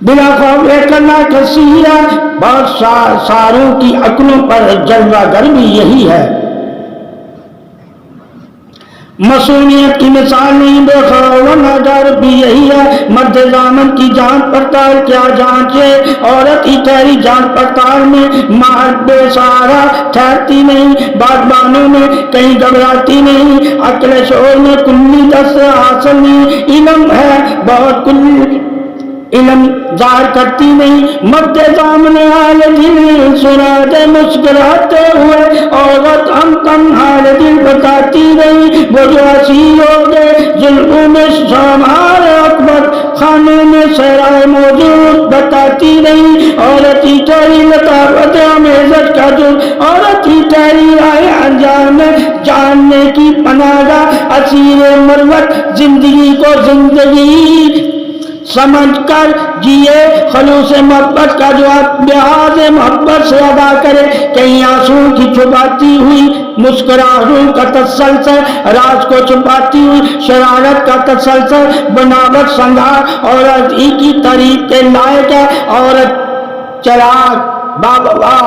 بلا خوف کرنا کثیرہ، بہت ساروں کی عقلوں پر جلوہ گر بھی یہی ہے. معصومیت کی مثال نہیں، بے خوف و ڈر بھی یہی ہے. مرد دامن کی جانچ پڑتال کیا جانچے، عورت ہی ٹھہری جانچ پڑتال میں، مرد بے سہارا ٹھہرتی نہیں، باغبانوں میں کہیں گھبراتی نہیں، عقل شعور میں کلی دست حاصل نہیں، علم ہے بہت کل علم ظاہر کرتی نہیں. مرد سامنے حال دل سنا دے مسکراتے ہوئے، عورت ہم کم حال دل بتاتی رہی. وہ جو حسین ہو گئے ظلموں میں شمار اکبر خانوں میں سہرائے موجود بتاتی رہی. عورت ہی ٹھہری لطافت ہمیشت کا جو، عورت ہی ٹھہری آئے انجام میں جاننے کی پناہ گاہ. اسیر مروت زندگی کو زندگی سمجھ کر جیے، خلوص محبت کا جو لحاظ محبت سے ادا کرے. کہیں آنسو کی چھپاتی ہوئی مسکراہٹوں کا تسلسل، راز کو چھپاتی ہوئی شرارت کا تسلسل، بناوٹ سنگار عورت ہی کی تعریف کے لائق ہے. عورت چراغ، باوفا،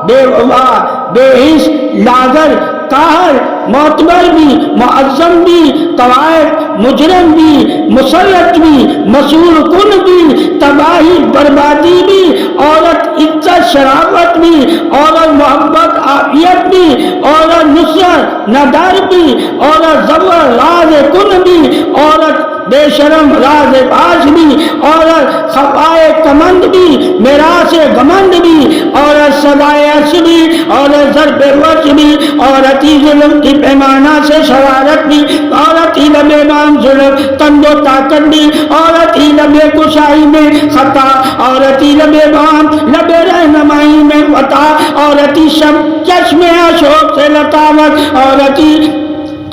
بے وفا، بے حس، لاغر، قاہر، معتبر بھی، معظم بھی، قواعد، مجرم بھی، مسلط بھی، مسئول کن بھی، تباہی بربادی بھی. عورت عزت شرافت بھی، عورت محبت عافیت بھی، عورت نصرت ندر بھی، عورت زبر راز کن بھی، عورت بے شرم راز باز بھی، عورت خفائے کمند بھی، میراث گمند بھی، عورت سزائے عرش بھی، عورت ضرب وش بھی، عورت ہی ظلم کی پیمانہ سے شرارت بھی، عورت ہی لبے بام ظلم تند و طاقت بھی، عورت ہی لبے کشائی میں خطا، عورت ہی لبے بام لبے رہنمائی میں وطا، عورت ہی شب چشم اشوق سے لطافت، عورت ہی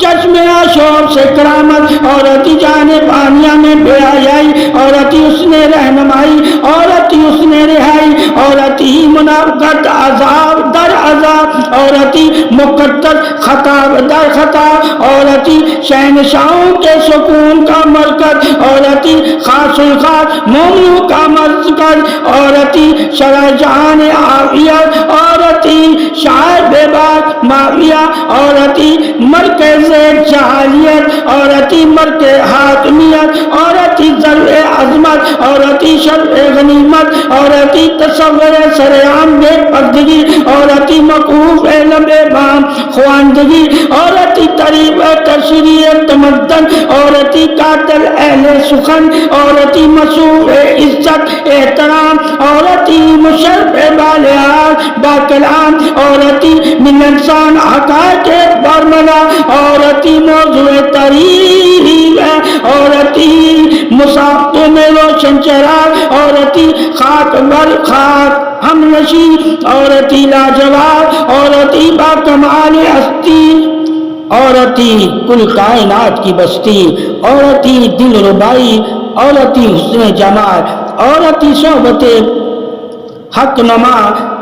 چشم اشوق سے کرامت، عورت ہی جانے پانیہ میں بے حیائی، عورت ہی اس نے رہنمائی، عورت ہی اس نے رہائی، عورت ہی منافقت عذاب در عذاب، عورت ہی مقدر خطا در خطا، عورت ہی شہنشاہوں کے سکون کا مرکز، عورت ہی خاص الخاص مومنوں کا مرکز، عورت ہی شرح جہان عافیت، عورت ہی شاہ بے باک معافیہ، عورت ہی مرکز جہالیت، عورت ہی مرکز حاکمیت، عورت ہی ذرع عظمت، عورت ہی شرع غنیمت، عورت ہی تصور سرعام بے پردگی، عورت ہی مقوف لبے بام خواندگی، عورت ہی طریب تشریع تمدن، عورت ہی قاتل اہل سخن، عورت ہی مصوف عزت احترام، عورت ہی مشرف بالحال باکلام، عورت ہی من انسان حقائق برملا، عورت ہی موضوع تعریف ہے، عورت ہی مسافتوں میں روشن چراغ، عورت ہی خاک بر خاک ہم نشی، عورت ہی لاجواب، عورت ہی باکمال ہستی، عورت ہی کل کائنات کی بستی، عورت ہی دل ربائی، عورت ہی حسن جمال، عورت ہی صحبت حق نما،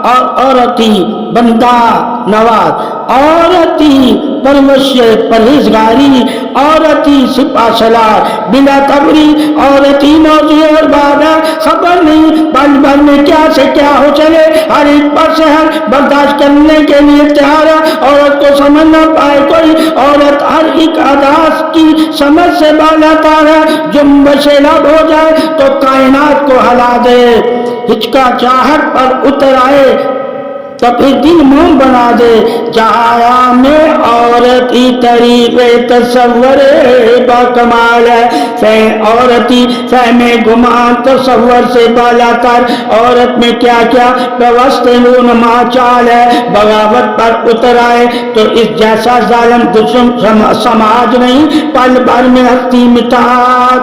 اور عورت ہی بندہ نواز، عورت ہی پرورش پرہیزگاری، عورت ہی سپہ سالار بلا تبری، عورت ہی موضوع اور بابا خبر نہیں پل بھر میں کیا سے کیا ہو چلے، ہر ایک پر سے ہر برداشت کرنے کے لیے تیار ہے. عورت کو سمجھ نہ پائے کوئی، عورت ہر ایک اداس کی سمجھ سے بالا تار ہے، جنبش لب ہو جائے تو کائنات کو ہلا دے، ہچکا چاہت پر اتر آئے تو پھر دل موم بنا دے. جہاں میں عورت ہی طریق تصور با کمال ہے، عورت ہی فہم گمان تصور سے بالا تر، عورت میں کیا کیا بوست رونما چال ہے، بغاوت پر اتر آئے تو اس جیسا ظالم دشمن سماج نہیں، پل بھر میں ہستی مٹا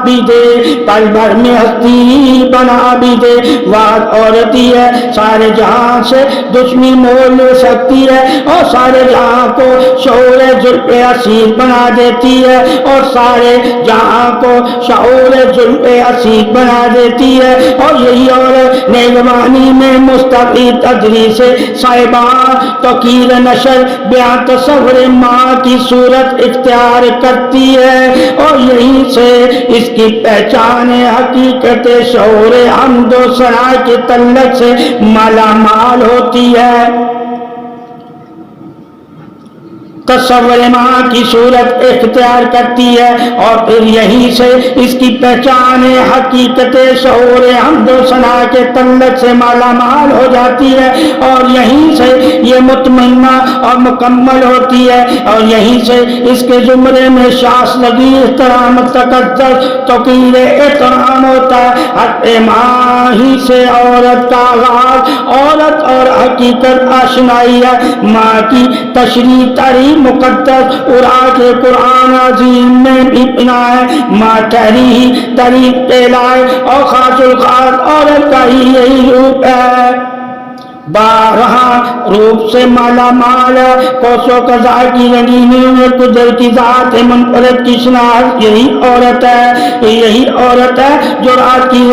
بھی دے، پل بھر میں ہستی بنا بھی دے. وعد عورت ہی ہے سارے جہاں سے دشمن مول لے سکتی ہے، اور سارے جہاں کو شعور زلف اسیر بنا دیتی ہے، اور سارے جہاں کو شعور ظلم عصیق بنا دیتی ہے، اور یہی عورت نیگوانی میں مستقی تدریس صاحبان توقیر نشر بیان تصور ماں کی صورت اختیار کرتی ہے، اور یہیں سے اس کی پہچان حقیقت شعور حمد و ثنا کے تعلق سے مالا مال ہوتی ہے۔ تصور ماں کی صورت اختیار کرتی ہے، اور پھر یہیں سے اس کی پہچان حقیقت شعور حمد و ثنا کے تعلق سے مالا مال ہو جاتی ہے، اور یہیں سے یہ مطمئنہ اور مکمل ہوتی ہے، اور یہیں سے اس کے زمرے میں شائستگی، احترام، تقدس، توقیر، احترام ہوتا ہے۔ ہر ماں ہی سے عورت کا آغاز عورت اور حقیقت آشنائی ہے۔ ماں کی تشریح تاریخ مقدس اور کے قرآن عظیم میں بھی بنا ہے۔ ماں ٹھہری ہی طریق پہ لائے، اور خاص الخاص عورت کا ہی یہی روپ ہے، بارہا روپ سے مالا مال ہے۔ کوسوں قضا کی رنگینیوں میں قدرت کی ذات منفرد کی شناخت یہی عورت ہے، یہی عورت ہے جو رات کی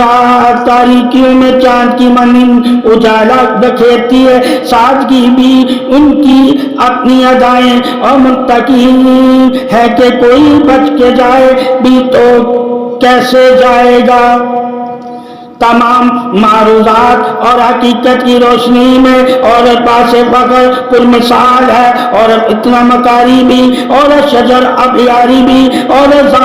تاریکیوں میں چاند کی مانند اجالا بکھیرتی ہے۔ سادگی بھی ان کی اپنی ادائیں، اور منتقی ہے کہ کوئی بچ کے جائے بھی تو کیسے جائے گا۔ تمام معروضات اور حقیقت کی روشنی میں عورت باعث فخر پر مثال ہے، عورت اتنا مکاری بھی، عورت شجر ابیاری بھی، عورت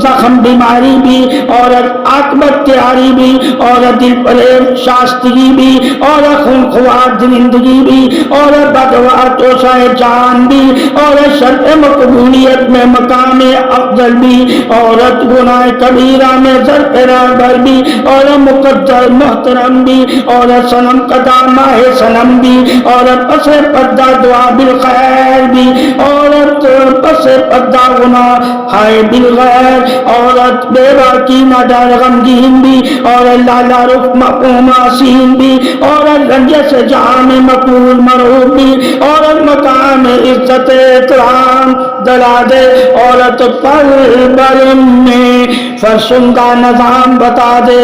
زخم بیماری بھی، عورت عاقبت تیاری بھی، عورت دل فریب شائستگی بھی، عورت خونخوار درندگی بھی، عورت بدوا توشہ جان بھی، عورت شرط مقبولیت میں مقام افضل بھی، عورت گناہ کبیرہ میں ظرف رہبر بھی، عورت مقدر محترم بھی، عورت صنم قدا ماہ صنم بھی، عورت پس پردہ دعا بالخیر بھی، عورت پس پردہ گناہ ہائے بالغیر، عورت بے باکی نادر غمگین بھی، عورت لالا رخ مفہوم حسین بھی، عورت رنجش جہاں میں مقبول مرغوب بھی، عورت مقام عزت احترام دلا دے، عورت پر برم میں فرسودہ نظام بتا دے،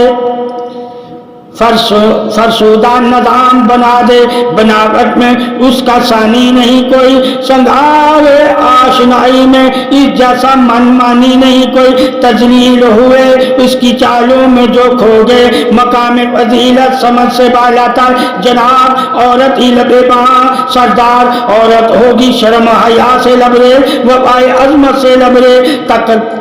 فرسودہ نظام بنا دے، بناوٹ میں اس کا ثانی نہیں کوئی، سنگھار آشنائی میں اس جیسا من مانی نہیں کوئی، تجلیل ہوئے اس کی چالوں میں جو کھو گئے، مقام فضیلت سمجھ سے بالا تر جناب، عورت ہی لبے باں سردار، عورت ہوگی شرم حیا سے لبریز، وفائے عظمت سے لبریز،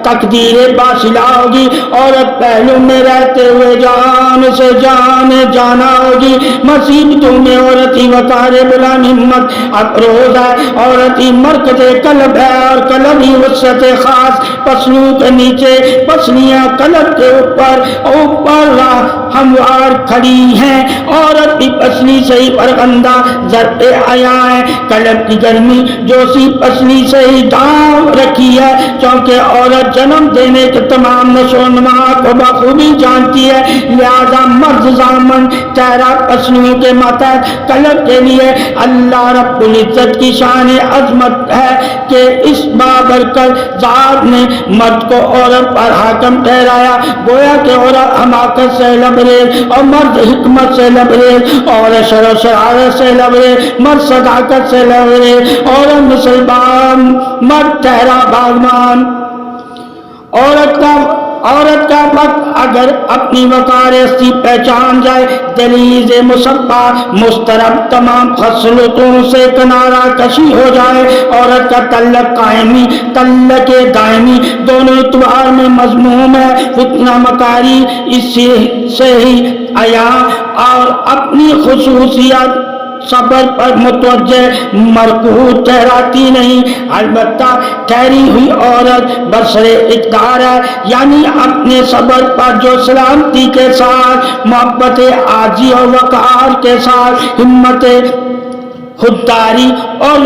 تقدیر باصلہ ہوگی، عورت پہلو میں رہتے ہوئے جان سے جان جانا ہوگی، مصیبتوں میں عورت ہی وقار بلند ہمت افروز ہے، عورت ہی مرکز قلب ہے، اور قلب ہی وسعت خاص، پسلیوں کے نیچے پسلیاں قلب کے اوپر ہموار کھڑی ہیں، عورت کی پسلی سے ہی فرخندہ ضرب عیاں ہے، قلب کی گرمی جو سی پسلی سے ہی دام رکھی ہے، چونکہ عورت جنم دینے کے تمام نشو و نما کو بخوبی جانتی ہے، لہذا مرد زامن تیرا پسلیوں کے ماتحت قلب کے لیے اللہ رب العزت کی شان عظمت ہے کہ اس بابرکت ذات نے مرد کو عورت پر حاکم ٹھہرایا، گویا کہ عورت حماقت سے لبریز اور مرد حکمت سے لبریز، عورت شر و شرارت سے لبریز، مرد صداقت سے لبریز، عورت مسلمان مرد ٹھہرا باغبان۔ عورت کا وقت اگر اپنی وقار ہستی پہچان جائے، دلیز مصفا مسترب تمام خصلتوں سے کنارہ کشی ہو جائے، عورت کا تعلق قائمی تعلق دائمی دونوں اعتبار میں مضموم ہے، فتنہ مکاری اس سے ہی عیاں اور اپنی خصوصیات صبر پر متوجہ مرکوز ٹھہراتی نہیں، البتہ ٹھہری ہوئی عورت برسر اقدار ہے، یعنی اپنے صبر پر جو سلامتی کے ساتھ محبت عاجزی اور وقار کے ساتھ ہمت خودداری اور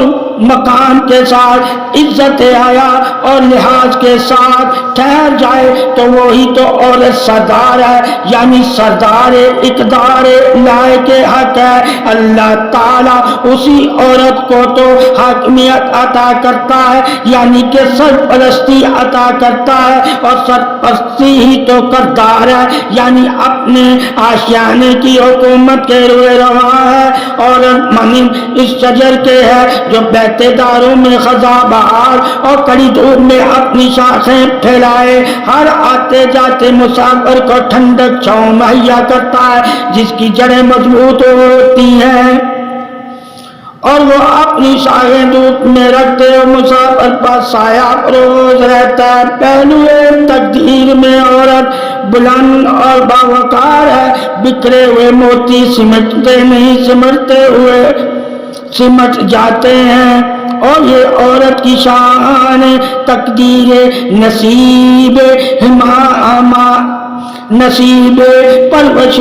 مقام کے ساتھ عزت حیا اور لحاظ کے ساتھ ٹھہر جائے تو وہی تو عورت سردار ہے، یعنی سردار اقدار لائق حق ہے۔ اللہ تعالیٰ اسی عورت کو تو حاکمیت عطا کرتا ہے، یعنی کہ سرپرستی عطا کرتا ہے، اور سرپرستی ہی تو کردار ہے، یعنی اپنے آشیانے کی حکومت کے روئے رواں ہے۔ اور منی اس شجر کے ہے جو بیتے داروں میں خزاں بہار اور کڑی دھوپ میں اپنی شاخیں پھیلائے، ہر آتے جاتے مسافر کو ٹھنڈک چھاؤں مہیا کرتا ہے، جس کی جڑیں مضبوط ہوتی ہیں اور وہ اپنی شاخیں دھوپ میں رکھتے ہوئے مسافر پر سایہ افروز رہتا ہے۔ پہلو تقدیر میں عورت بلند اور باوقار ہے، بکھرے ہوئے موتی سمٹتے نہیں، سمٹتے ہوئے سمٹ جاتے ہیں، اور یہ عورت کی شان تقدیر نصیب نصیب پرورش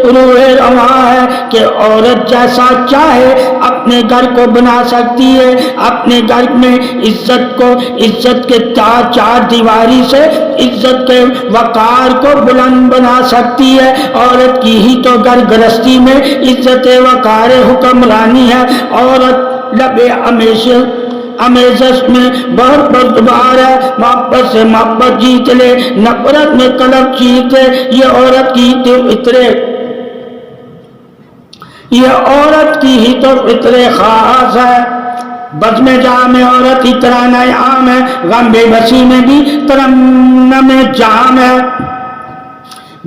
روح رواں ہے کہ عورت جیسا چاہے اپنے گھر کو بنا سکتی ہے، اپنے گھر میں عزت کے چار دیواری سے عزت کے وقار کو بلند بنا سکتی ہے۔ عورت کی ہی تو گھر گرہستی میں عزت وقار حکمرانی ہے۔ عورت لب امیزش میں بہت بردبار ہے، محبت سے محبت جیت لے، نفرت میں قلب چیت لے، یہ عورت کی ہی تو فطر خاص ہے۔ بزم جام عورت کی ترانہ عام ہے، غم بے بسی میں بھی ترنم جام ہے،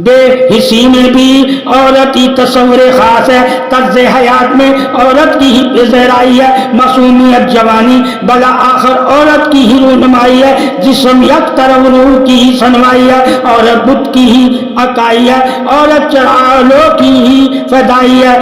بے حسی میں بھی عورت کی تصور خاص ہے، طرز حیات میں عورت کی ہی زہرائی ہے، معصومیت جوانی بلا آخر عورت کی ہی رونمائی ہے، جسم یک طرف روح کی ہی سنوائی ہے، عورت بت کی ہی اکائی ہے، عورت چرالوں کی ہی فدائی ہے۔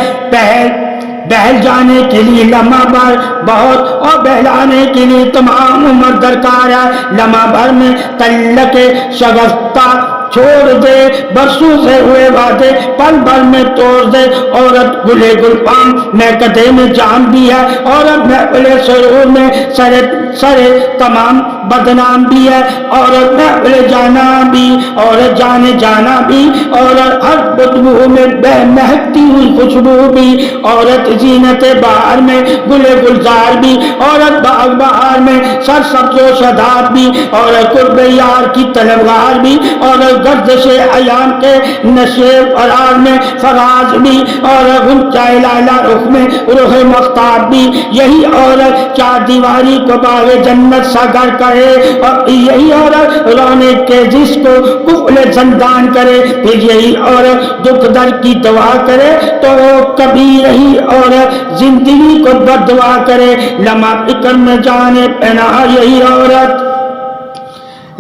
بہل جانے کے لیے لمحہ بھر بہت اور بہلانے کے لیے تمام عمر درکار ہے۔ لمحہ بھر میں تعلق شگفتہ چھوڑ دے، برسوں سے ہوئے وعدے پل بھر میں توڑ دے۔ عورت گلے گلفام میں قدے میں جان بھی ہے، عورت محفل سرور میں سرے تمام بدنام بھی ہے، عورت محفل جانا بھی، عورت جانے جانا بھی، عورت ہر بدبو میں مہکتی ہوئی خوشبو بھی، عورت زینت بہار میں گلے گلزار بھی، عورت باغ بہار میں سرسبز و شاداب بھی، عورت قرب یار کی طلبگار بھی، عورت گردش ایام کے نشے فرار میں فراز بھی، عورت غنچہ لالا رخ میں رخ مختار بھی۔ یہی عورت چار دیواری کو باغ جنت سا گھر کرے، اور یہی عورت رونے کے جس کو کفل زندان کرے، پھر یہی عورت دکھ درد کی دعا کرے تو کبھی یہی عورت زندگی کو بددعا کرے۔ لمحہ فکر میں جانے پناہ یہی عورت،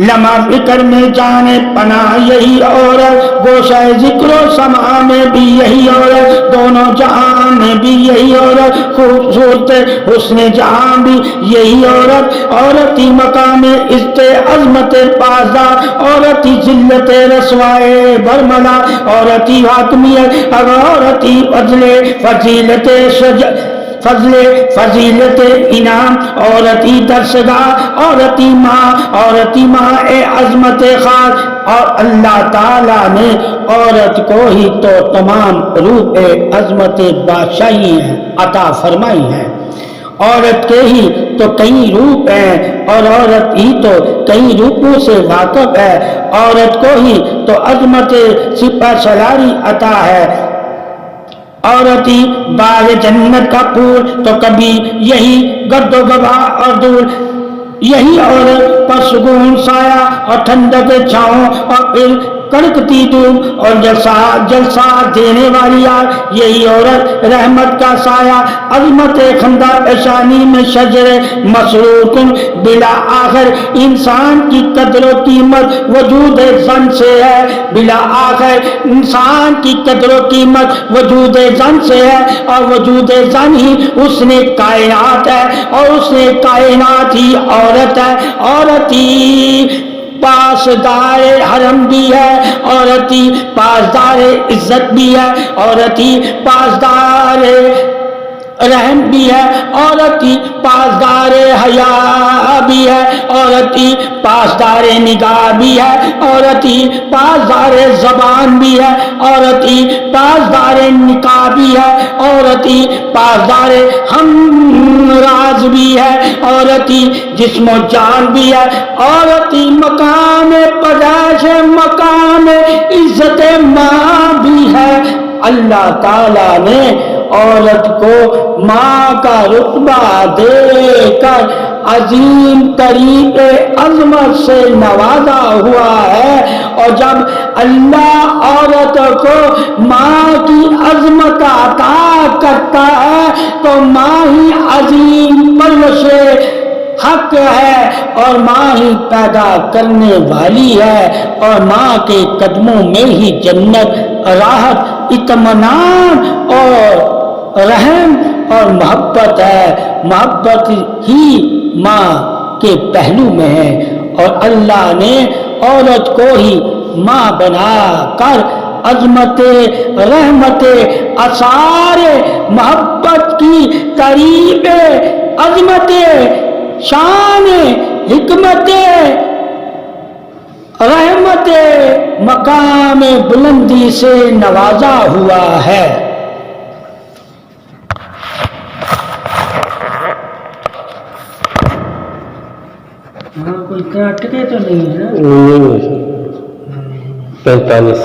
لمحہ فکر میں جانے پناہ یہی عورت، گوشہ ذکر و سماع میں بھی یہی عورت، دونوں جہاں میں بھی یہی عورت، خوبصورت حسن جہاں بھی یہی عورت، عورتی مقام عزت عظمت پاسدار، عورتی ذلت رسوائے برملا، عورتی حاکمیت عورتی فضیلت انعام، عورتی درسگاہ، عورتی ماں اے عظمت خاص۔ اور اللہ تعالیٰ نے عورت کو ہی تو تمام روح عظمت بادشاہی عطا فرمائی ہیں، عورت کے ہی تو کئی روپ ہیں، اور عورت ہی تو کئی روپوں سے واقف ہے، عورت کو ہی تو عظمت سپہ سالاری عطا ہے۔ عورتی باغ جنت کا پھول تو کبھی یہی گرد و غبار اور دھول، یہی عورت پر سکون سایہ اور ٹھنڈک چھاؤں، اور پھر کڑکتی دھوپ اور جلسہ دینے والی آگ، یہی عورت رحمت کا سایہ، عظمت خندہ پیشانی میں شجر مسرور کن۔ بلا آخر انسان کی قدر و قیمت وجود زن سے ہے، بلا آخر انسان کی قدر و قیمت وجود زن سے ہے، اور وجود زن ہی اس نے کائنات ہے، اور اس نے کائنات ہی عورت ہے۔ عورت ہی پاسدار حرم بھی ہے، عورتی پاسدار عزت بھی ہے، عورتی پاسدار رحم بھی ہے، عورت ہی پاسدار حیا بھی ہے، عورت ہی پاسدار نگاہ بھی ہے، عورت ہی پاسدار زبان بھی ہے، عورت ہی پاسدار نکاح بھی ہے، عورت ہی پاسدار ہم راز بھی ہے، عورت ہی جسم و جان بھی ہے، عورت ہی مقام پیدائش مقام عزت ماں بھی ہے۔ اللہ تعالیٰ نے عورت کو ماں کا رتبہ دے کر عظیم ترین عظمت سے نوازا ہوا ہے، اور جب اللہ عورت کو ماں کی عظمت عطا کرتا ہے تو ماں ہی عظیم پرورش حق ہے، اور ماں ہی پیدا کرنے والی ہے، اور ماں کے قدموں میں ہی جنت، راحت، اطمینان اور رحم اور محبت ہے۔ محبت ہی ماں کے پہلو میں ہے، اور اللہ نے عورت کو ہی ماں بنا کر عظمت، رحمت، اثار محبت کی قریب عظمت، شان، حکمت، رحمت، مقام بلندی سے نوازا ہوا ہے۔ کوئی اٹکے تو نہیں ہے؟ 45